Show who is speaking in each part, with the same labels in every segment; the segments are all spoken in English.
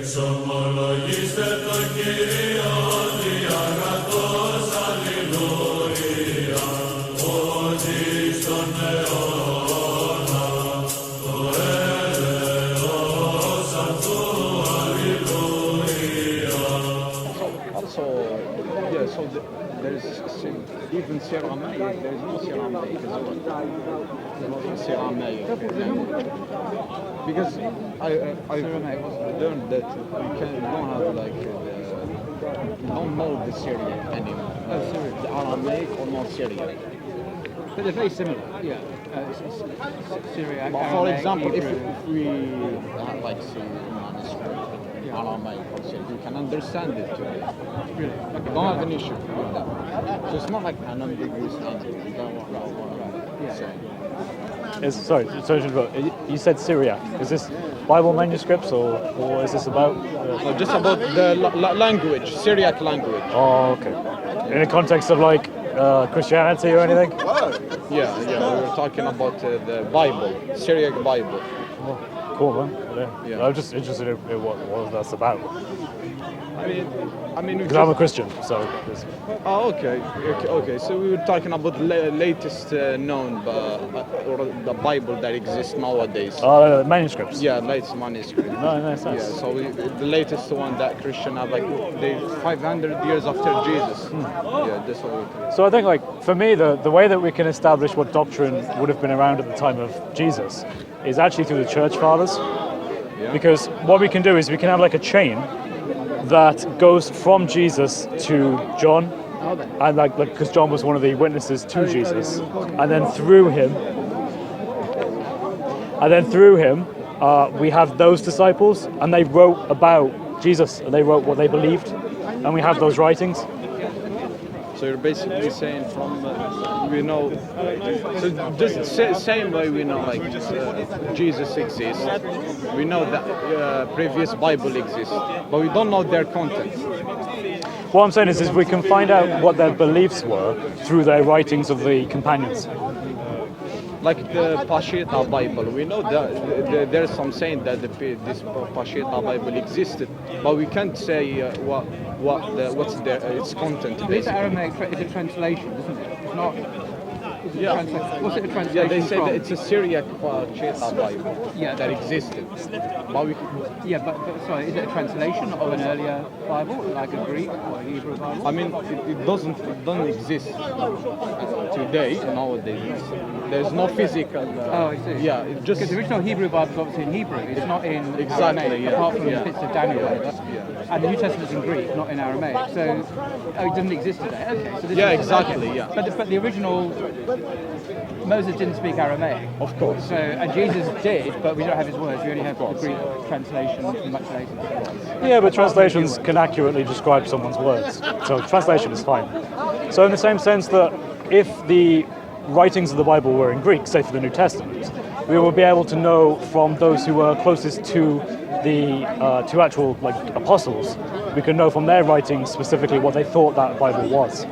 Speaker 1: Εξομολογήστε το Κύριο διαγραφός, αλληλούια, ότι στον αιώνα το έλεος αυτού, αλληλούια.
Speaker 2: Also, yeah, so there's even Syramaic, there's no Syramaic as well. There's no Syramaic language. Because I learned that we don't have like we don't know the Syriac anymore. The Aramaic or not Syriac.
Speaker 3: But they're very similar. Yeah. Syriac,
Speaker 2: But for
Speaker 3: Aramaic,
Speaker 2: example, if
Speaker 3: Hebrew.
Speaker 2: we like see Manuscript, Aramaic or Syriac, we can understand it today.
Speaker 3: Really?
Speaker 2: We don't have an issue with that. So it's not like an ambiguous language. We don't want to say.
Speaker 4: Sorry, you said Syriac. Is this Bible manuscripts or is this about?
Speaker 2: No, just about the language, Syriac language.
Speaker 4: Oh, okay. In the context of like Christianity or anything?
Speaker 2: Yeah, we were talking about the Bible, Syriac Bible.
Speaker 4: Oh, cool, man.
Speaker 2: Yeah.
Speaker 4: I'm just interested in what that's about.
Speaker 2: I mean,
Speaker 4: Because I'm a Christian, so.
Speaker 2: Oh, okay. So we were talking about the latest known, or the Bible that exists nowadays.
Speaker 4: Manuscripts.
Speaker 2: Yeah, latest manuscript.
Speaker 4: No, nice.
Speaker 2: Yeah, so the latest one that Christian have, like they 500 years after Jesus. Yeah, that's what we.
Speaker 4: So I think, like, for me, the way that we can establish what doctrine would have been around at the time of Jesus is actually through the church fathers.
Speaker 2: Yeah.
Speaker 4: Because what we can do is we can have like a chain that goes from Jesus to John, and like because John was one of the witnesses to Jesus, and then through him, we have those disciples, and they wrote about Jesus, and they wrote what they believed, and we have those writings.
Speaker 2: So you're basically saying from we know, so just same way we know like Jesus exists, we know that previous Bible exists, but we don't know their content.
Speaker 4: What I'm saying is we can find out what their beliefs were through their writings of the companions.
Speaker 2: Like the Peshitta Bible, we know that there's some saying that this Peshitta Bible existed, but we can't say what's its content.
Speaker 3: It's Aramaic. It's a translation, isn't it? It's not.
Speaker 2: Yeah.
Speaker 3: What's it a translation
Speaker 2: Yeah, they say
Speaker 3: from?
Speaker 2: that it's a Syriac Peshitta Bible that existed. But
Speaker 3: but sorry, is it a translation of an earlier Bible, like a Greek or a Hebrew Bible?
Speaker 2: I mean, it doesn't exist today, nowadays. There's no physical.
Speaker 3: Oh, I see.
Speaker 2: Yeah, it just.
Speaker 3: Because the original Hebrew Bible is obviously in Hebrew. It's not in
Speaker 2: Exactly,
Speaker 3: Aramaic,
Speaker 2: yeah.
Speaker 3: apart from
Speaker 2: Yeah.
Speaker 3: the bits of Daniel.
Speaker 2: Yeah.
Speaker 3: And the New Testament's in Greek, not in Aramaic. So, it doesn't exist today. Okay. So this
Speaker 2: Yeah,
Speaker 3: is,
Speaker 2: exactly,
Speaker 3: okay.
Speaker 2: yeah.
Speaker 3: But the original, Moses didn't speak Aramaic.
Speaker 2: Of course.
Speaker 3: So, and Jesus did, but we don't have his words. We only have the Greek translation much later.
Speaker 4: Yeah, but translations can accurately describe someone's words, so translation is fine. So in the same sense that if the writings of the Bible were in Greek, say for the New Testament, we will be able to know from those who were closest to the to actual like apostles, we can know from their writings specifically what they thought that Bible was,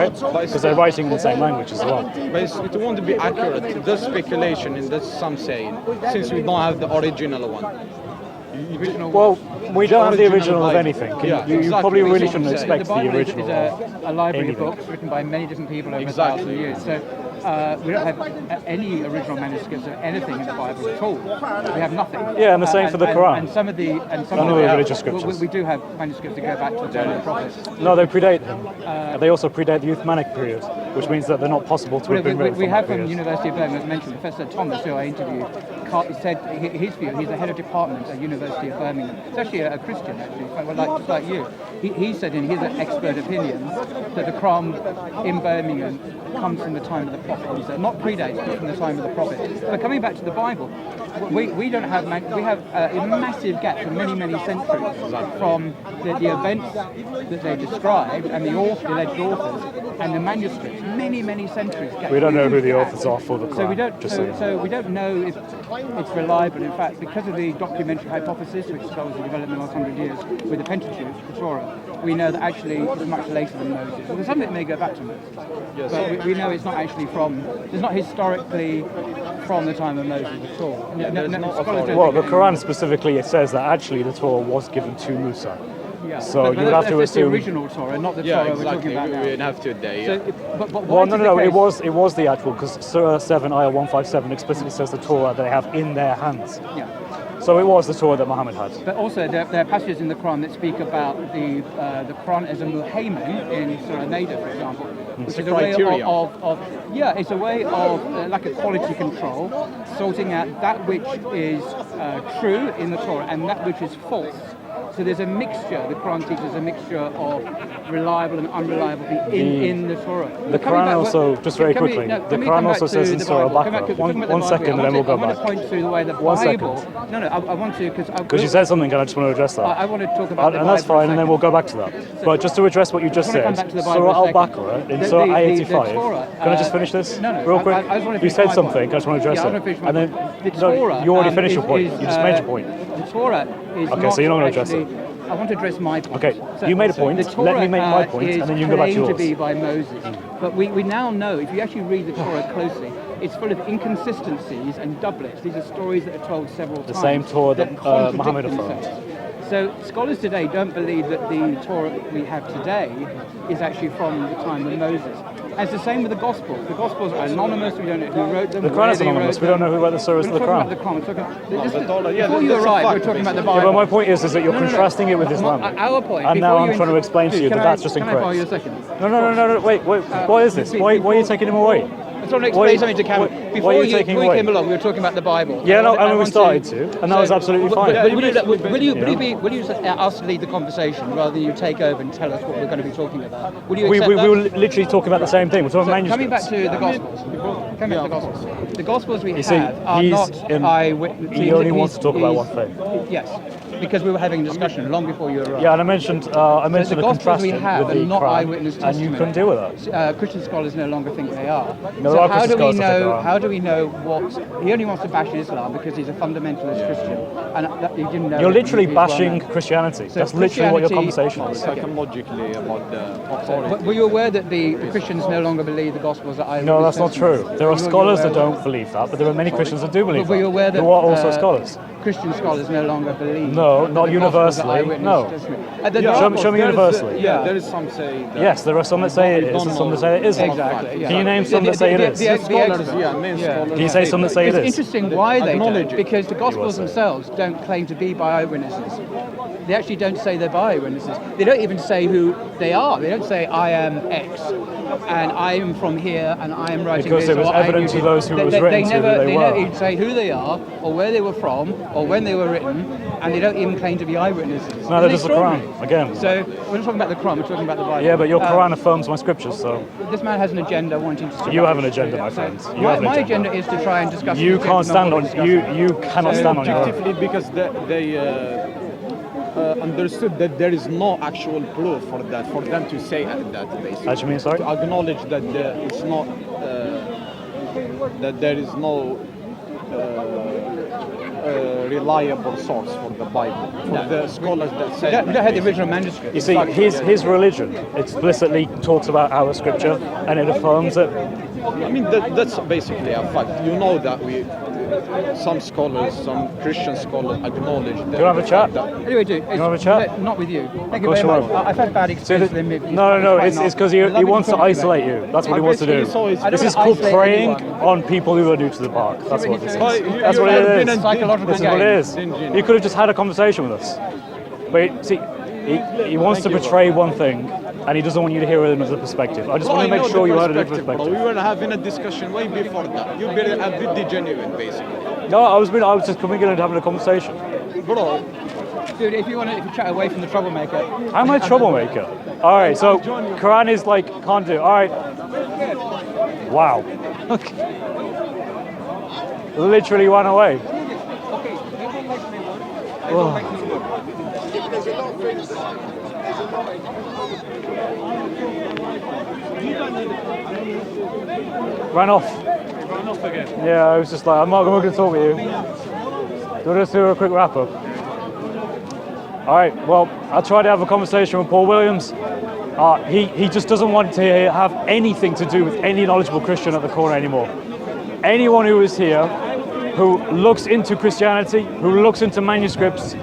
Speaker 4: right? Because they're writing in the same language as well.
Speaker 2: But it won't be accurate. There's speculation and there's some saying, since we don't have the original one.
Speaker 4: Well, we don't have the original of
Speaker 2: Bible.
Speaker 4: anything.
Speaker 2: Yeah,
Speaker 4: You
Speaker 2: exactly.
Speaker 4: probably really
Speaker 2: That's what
Speaker 4: shouldn't
Speaker 2: I'm saying.
Speaker 4: expect
Speaker 3: The
Speaker 4: the
Speaker 3: Bible
Speaker 4: original.
Speaker 3: is a library
Speaker 4: anything.
Speaker 3: of books written by many different people over
Speaker 2: Exactly.
Speaker 3: 1,000 years. So we don't have any original manuscripts of anything in the Bible at all. We have nothing.
Speaker 4: Yeah, and the same for the Quran.
Speaker 3: And some of the
Speaker 4: religious scriptures.
Speaker 3: We do have manuscripts that go back to the early prophets.
Speaker 4: No, they predate him. They also predate the Uthmanic period, which means that they're not possible to have been written
Speaker 3: We
Speaker 4: from
Speaker 3: have
Speaker 4: that
Speaker 3: from
Speaker 4: period.
Speaker 3: University of Birmingham, as mentioned, Professor Thomas, who I interviewed, said his view. He's the head of department at University of Birmingham. It's actually a Christian, actually, just like you. He said in his expert opinion that the Quran in Birmingham comes from the time of the Prophet. He said not predates, but from the time of the Prophet. But coming back to the Bible, we don't have we have a massive gap for many centuries from the events that they described and the alleged authors and the manuscripts. Many centuries gap.
Speaker 4: We don't know who the authors are for the Quran.
Speaker 3: So we don't.
Speaker 4: just
Speaker 3: So we don't know if it's reliable. In fact, because of the documentary hypothesis, which follows the development of the last 100 years with the Pentateuch, the Torah, we know that actually it's much later than Moses. Well, there's some that may go back to Moses, but we know it's not actually from It's not historically from the time of Moses at all.
Speaker 2: there's no
Speaker 3: scholars
Speaker 2: authority.
Speaker 3: don't
Speaker 4: Well, the
Speaker 3: think
Speaker 4: Quran specifically, it says that actually the Torah was given to Musa.
Speaker 3: Yeah.
Speaker 4: So
Speaker 3: But
Speaker 4: you would have to
Speaker 3: that's the
Speaker 4: assume.
Speaker 3: original Torah, not the
Speaker 2: Yeah,
Speaker 3: Torah we're
Speaker 2: exactly.
Speaker 3: talking about now.
Speaker 2: We have today.
Speaker 3: So,
Speaker 2: Yeah.
Speaker 3: but why
Speaker 4: Well,
Speaker 3: is
Speaker 4: no,
Speaker 3: it
Speaker 4: no,
Speaker 3: the
Speaker 4: no.
Speaker 3: case-
Speaker 4: It was the actual, because Surah 7, Ayah 157 explicitly says the Torah they have in their hands.
Speaker 3: Yeah.
Speaker 4: So it was the Torah that Muhammad had.
Speaker 3: But also, there are passages in the Quran that speak about the Quran as a muhaymin in Surah Maida, for example, which
Speaker 2: It's
Speaker 3: is
Speaker 2: a
Speaker 3: a way
Speaker 2: criteria.
Speaker 3: it's a way of like a quality control, sorting out that which is true in the Torah and that which is false. So there's a mixture. The Quran teaches a mixture of reliable and unreliable things in the Torah.
Speaker 4: The
Speaker 3: Coming
Speaker 4: Quran
Speaker 3: back-
Speaker 4: also, just very
Speaker 3: can we-
Speaker 4: quickly,
Speaker 3: no,
Speaker 4: the
Speaker 3: can we
Speaker 4: Quran
Speaker 3: come back
Speaker 4: also
Speaker 3: to
Speaker 4: says in
Speaker 3: the
Speaker 4: Surah
Speaker 3: Bible? Come back
Speaker 4: Baqarah,
Speaker 3: to- talking about the
Speaker 4: one
Speaker 3: Bible.
Speaker 4: second, and
Speaker 3: I
Speaker 4: then we'll
Speaker 3: want
Speaker 4: go
Speaker 3: to- I
Speaker 4: back.
Speaker 3: want to point to the way the
Speaker 4: One second.
Speaker 3: Bible. No, I want to
Speaker 4: Because you said something and I just want to address that.
Speaker 3: I want to talk about the
Speaker 4: And that's
Speaker 3: Bible for a
Speaker 4: fine, and then
Speaker 3: second.
Speaker 4: we'll go back to that. But just to address what you just
Speaker 3: I wanna come
Speaker 4: said,
Speaker 3: back to the Bible
Speaker 4: Surah
Speaker 3: a second.
Speaker 4: Al-Baqarah, in
Speaker 3: The-
Speaker 4: Surah
Speaker 3: the
Speaker 4: 85,
Speaker 3: Torah,
Speaker 4: can I just finish this?
Speaker 3: No,
Speaker 4: real quick?
Speaker 3: I just want to
Speaker 4: You
Speaker 3: finish
Speaker 4: said
Speaker 3: my
Speaker 4: something,
Speaker 3: point.
Speaker 4: I just want to address
Speaker 3: Yeah, I
Speaker 4: it.
Speaker 3: want to finish my
Speaker 4: And then,
Speaker 3: point. The
Speaker 4: no,
Speaker 3: Torah,
Speaker 4: you already finished your point.
Speaker 3: is,
Speaker 4: You just made your point.
Speaker 3: The Torah is
Speaker 4: Okay, so you're not gonna address it.
Speaker 3: actually- I want to address my point.
Speaker 4: Okay, you made a point.
Speaker 3: The Torah,
Speaker 4: Let me make my point,
Speaker 3: is
Speaker 4: and then you can go back to
Speaker 3: claimed
Speaker 4: yours.
Speaker 3: to be by Moses. But we now know, if you actually read the Torah closely, it's full of inconsistencies and doublets. These are stories that are told several times.
Speaker 4: The same Torah that
Speaker 3: contradict
Speaker 4: Muhammad affirmed.
Speaker 3: themselves. So scholars today don't believe that the Torah we have today is actually from the time of Moses. And it's the same with the Gospels. The Gospels are anonymous. We don't know who wrote them.
Speaker 4: The
Speaker 3: where
Speaker 4: Quran is
Speaker 3: they
Speaker 4: anonymous.
Speaker 3: wrote
Speaker 4: We don't know
Speaker 3: them.
Speaker 4: who wrote the surahs of
Speaker 3: We're
Speaker 4: the
Speaker 3: talking
Speaker 4: Quran.
Speaker 3: about the Quran. We're talking,
Speaker 2: the Torah, yeah,
Speaker 3: before you
Speaker 2: that's a
Speaker 3: arrived,
Speaker 2: fact,
Speaker 3: we're talking about the
Speaker 2: basically.
Speaker 3: Bible.
Speaker 4: Yeah, but my point is that you're contrasting it with Islam.
Speaker 3: Our point.
Speaker 4: And now
Speaker 3: before
Speaker 4: I'm
Speaker 3: you
Speaker 4: trying to explain to you
Speaker 3: Can
Speaker 4: that
Speaker 3: I-
Speaker 4: that's just
Speaker 3: Can I borrow you a
Speaker 4: incorrect.
Speaker 3: second?
Speaker 4: No, wait, what is this? Why are you taking him away?
Speaker 3: I just want to
Speaker 4: Why-
Speaker 3: explain something to Cameron.
Speaker 4: why are
Speaker 3: Before
Speaker 4: you
Speaker 3: you
Speaker 4: taking
Speaker 3: before you
Speaker 4: away?
Speaker 3: came along, we were talking about the Bible.
Speaker 4: Yeah, no,
Speaker 3: I
Speaker 4: and we
Speaker 3: want
Speaker 4: started to, and that was absolutely fine.
Speaker 3: Will you ask to lead the conversation rather than you take over and tell us what we're going to be talking about? Will you
Speaker 4: We
Speaker 3: accept that?
Speaker 4: were literally talking about the same thing. We're talking about
Speaker 3: Coming back
Speaker 4: manuscripts.
Speaker 3: to the Gospels. Coming back to the Gospels. The Gospels we
Speaker 4: see,
Speaker 3: have are
Speaker 4: he's
Speaker 3: not
Speaker 4: in-
Speaker 3: eyewitnesses.
Speaker 4: he only wants to talk about one thing.
Speaker 3: Yes, because we were having a discussion long before you arrived.
Speaker 4: Yeah, and I mentioned
Speaker 3: the
Speaker 4: the
Speaker 3: Gospels we
Speaker 4: contrasting
Speaker 3: have
Speaker 4: with
Speaker 3: are
Speaker 4: the
Speaker 3: not
Speaker 4: Quran,
Speaker 3: eyewitness
Speaker 4: and you
Speaker 3: testimony.
Speaker 4: couldn't deal with that.
Speaker 3: Christian scholars no longer think they are.
Speaker 4: No,
Speaker 3: So
Speaker 4: there are
Speaker 3: how do
Speaker 4: Christian
Speaker 3: we
Speaker 4: scholars that think they
Speaker 3: know?
Speaker 4: are.
Speaker 3: How do we know what he only wants to bash Islam because he's a fundamentalist Christian, and that, you didn't know.
Speaker 4: You're
Speaker 3: that
Speaker 4: literally
Speaker 3: he's well
Speaker 4: bashing
Speaker 3: known.
Speaker 4: Christianity.
Speaker 3: So
Speaker 4: That's literally what your
Speaker 3: Christianity-
Speaker 4: conversation is.
Speaker 2: Psychologically about the authority.
Speaker 3: But were you aware that the Christians no longer believe the Gospels are eyewitness
Speaker 4: No, that's not true.
Speaker 3: testimonies?
Speaker 4: There are
Speaker 3: Were you
Speaker 4: scholars that
Speaker 3: aware of
Speaker 4: don't believe that, but there are many Christians that do believe
Speaker 3: But were you aware
Speaker 4: that.
Speaker 3: that
Speaker 4: Who are also scholars.
Speaker 3: Christian scholars no longer believe?
Speaker 4: No,
Speaker 3: that
Speaker 4: not
Speaker 3: the Gospels are
Speaker 4: universally,
Speaker 3: eyewitness
Speaker 4: no.
Speaker 3: testimony?
Speaker 2: Yeah,
Speaker 3: The
Speaker 4: show
Speaker 3: Gospels-
Speaker 4: me universally.
Speaker 2: Yeah, there is some say that.
Speaker 4: Yes, there are some that say it is, and some that say it isn't.
Speaker 3: Exactly. Yeah.
Speaker 4: Can you name some that say it is?
Speaker 3: The
Speaker 2: Scholars,
Speaker 3: experts-
Speaker 2: yeah, main scholars.
Speaker 4: Can you say some that say it
Speaker 3: It's
Speaker 4: is?
Speaker 3: interesting why they
Speaker 2: Acknowledge
Speaker 3: don't,
Speaker 2: it.
Speaker 3: because the Gospels
Speaker 4: say it.
Speaker 3: themselves don't claim to be by eyewitnesses. They actually don't say they're by eyewitnesses. They don't even say who they are. They don't say, I am X, and I am from here, and I am writing
Speaker 4: Because
Speaker 3: this.
Speaker 4: it was
Speaker 3: or I
Speaker 4: evident
Speaker 3: knew
Speaker 4: to
Speaker 3: this.
Speaker 4: those who it was
Speaker 3: They
Speaker 4: written to
Speaker 3: never,
Speaker 4: that they were.
Speaker 3: don't even say who they are, or where they were from, or when they were written, and they don't even claim to be eyewitnesses.
Speaker 4: No,
Speaker 3: Isn't
Speaker 4: that
Speaker 3: it
Speaker 4: is the
Speaker 3: extraordinary?
Speaker 4: Quran, again.
Speaker 3: So we're not talking about the Quran, we're talking about the Bible.
Speaker 4: Yeah, but your Quran affirms my scriptures, so
Speaker 3: This man has an agenda wanting to.
Speaker 4: you have an agenda, my friends. You have an
Speaker 3: My
Speaker 4: agenda.
Speaker 3: agenda is to try and discuss.
Speaker 4: You
Speaker 3: the
Speaker 4: can't stand
Speaker 3: what
Speaker 4: on
Speaker 3: we're discussing.
Speaker 4: you cannot stand on your own.
Speaker 2: Objectively, because they understood that there is no actual proof for that, for them to say that, basically.
Speaker 4: How do you mean, sorry?
Speaker 2: To acknowledge that it's not, that there is no reliable source for the Bible. For the scholars that say
Speaker 3: We don't have the original manuscript.
Speaker 4: You see, his religion explicitly talks about our scripture, and it affirms it.
Speaker 2: I mean, that's basically a fact. You know that some scholars, some Christian scholars acknowledge that.
Speaker 4: Do you want to have a chat?
Speaker 3: Anyway, dude,
Speaker 4: have a chat?
Speaker 3: Not with you. Thank you
Speaker 4: course
Speaker 3: very
Speaker 4: you
Speaker 3: much.
Speaker 4: won't.
Speaker 3: I've had bad
Speaker 4: See,
Speaker 3: experience with him.
Speaker 4: no, it's because he wants to isolate you. That's what he wants to do.
Speaker 2: Basically, so
Speaker 4: This
Speaker 2: it's-
Speaker 4: is called
Speaker 3: isolate
Speaker 4: preying
Speaker 3: anyone.
Speaker 4: on people who are new to the park. That's what this is.
Speaker 2: But
Speaker 4: That's what
Speaker 2: you've
Speaker 4: it
Speaker 2: been
Speaker 4: is.
Speaker 2: in
Speaker 3: Psychological
Speaker 4: This is what it
Speaker 3: game.
Speaker 4: is. You could have just had a conversation with us. But see, he wants to portray one thing, and he doesn't want you to hear another perspective. I just want to make sure you heard a different
Speaker 2: Bro. We
Speaker 4: perspective.
Speaker 2: were having a discussion way before that. You've been a bit genuine, basically.
Speaker 4: No, I was just coming in and having a conversation.
Speaker 2: Bro,
Speaker 3: Dude, if you chat away from the troublemaker.
Speaker 4: I'm a troublemaker. All right, so Quran is like, can't do. All right. Wow. Literally ran away. Ran off.
Speaker 1: Run off again.
Speaker 4: Yeah, I was just like, I'm not going to talk with you. Do you want to do a quick wrap up? All right, well, I tried to have a conversation with Paul Williams. He just doesn't want to have anything to do with any knowledgeable Christian at the corner anymore. Anyone who is here, who looks into Christianity, who looks into manuscripts,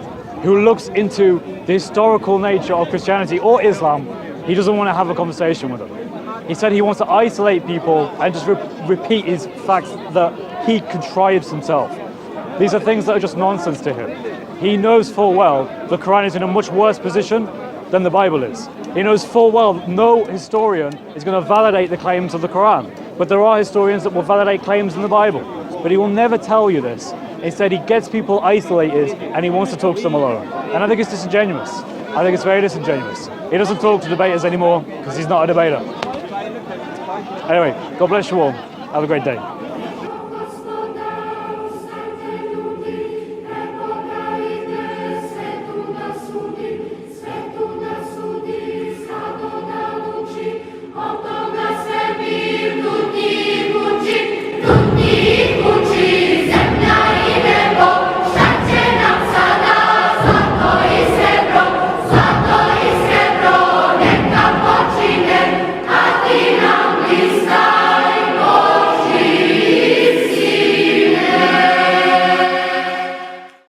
Speaker 4: who looks into the historical nature of Christianity or Islam, he doesn't want to have a conversation with them. He said he wants to isolate people and just repeat his facts that he contrives himself. These are things that are just nonsense to him. He knows full well the Quran is in a much worse position than the Bible is. He knows full well no historian is going to validate the claims of the Quran, but there are historians that will validate claims in the Bible. But he will never tell you this. Instead, he gets people isolated and he wants to talk to them alone. And I think it's disingenuous. I think it's very disingenuous. He doesn't talk to debaters anymore because he's not a debater. Anyway, God bless you all. Have a great day.